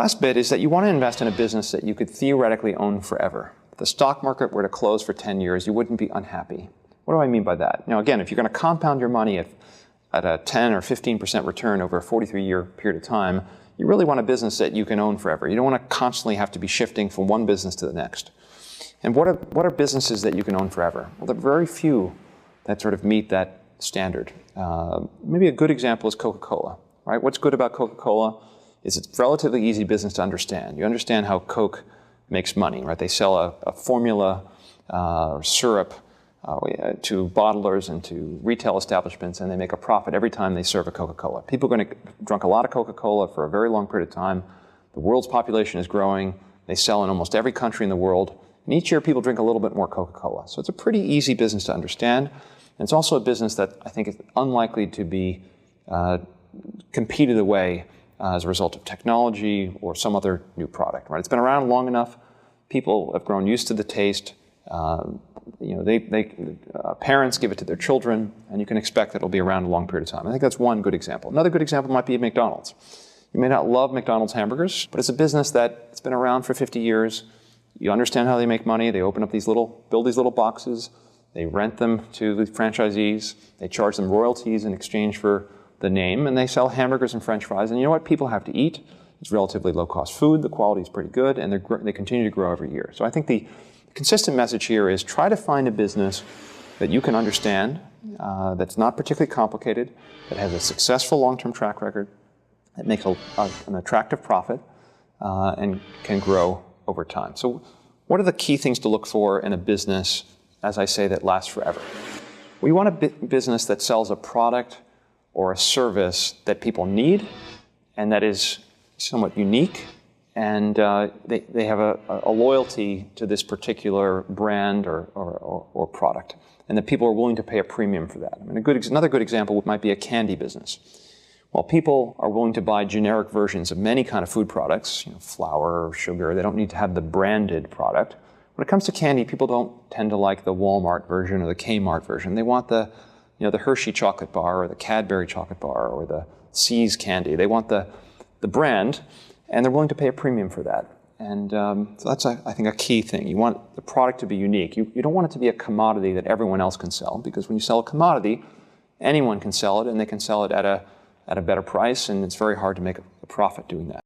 last bit is that you want to invest in a business that you could theoretically own forever. If the stock market were to close for 10 years, you wouldn't be unhappy. What do I mean by that? Now, again, if you're going to compound your money at a 10 or 15% return over a 43-year period of time, you really want a business that you can own forever. You don't want to constantly have to be shifting from one business to the next. And what are businesses that you can own forever? Well, there are very few that sort of meet that standard. Maybe a good example is Coca-Cola, right? What's good about Coca-Cola is it's a relatively easy business to understand. You understand how Coke makes money, right? They sell a formula or syrup to bottlers and to retail establishments, and they make a profit every time they serve a Coca-Cola. People are going to drink a lot of Coca-Cola for a very long period of time. The world's population is growing. They sell in almost every country in the world. And each year, people drink a little bit more Coca-Cola. So it's a pretty easy business to understand. And it's also a business that I think is unlikely to be competed away as a result of technology or some other new product, right? It's been around long enough. People have grown used to the taste. Parents give it to their children, and you can expect that it'll be around a long period of time. I think that's one good example. Another good example might be McDonald's. You may not love McDonald's hamburgers, but it's a business that's been around for 50 years. You understand how they make money. They build these little boxes. They rent them to the franchisees. They charge them royalties in exchange for the name, and they sell hamburgers and French fries. And you know what? People have to eat. It's relatively low-cost food. The quality is pretty good, and they continue to grow every year. So I think the consistent message here is try to find a business that you can understand, that's not particularly complicated, that has a successful long-term track record, that makes an attractive profit, and can grow over time. So what are the key things to look for in a business, as I say, that lasts forever? We want a business that sells a product or a service that people need and that is somewhat unique, and they have a loyalty to this particular brand or product, and that people are willing to pay a premium for that. I mean, another good example might be a candy business. While people are willing to buy generic versions of many kind of food products, flour or sugar, they don't need to have the branded product. When it comes to candy, people don't tend to like the Walmart version or the Kmart version. They want the Hershey chocolate bar or the Cadbury chocolate bar or the See's candy. They want the brand, and they're willing to pay a premium for that. And so that's, I think, a key thing. You want the product to be unique. You don't want it to be a commodity that everyone else can sell, because when you sell a commodity, anyone can sell it, and they can sell it at a better price, and it's very hard to make a profit doing that.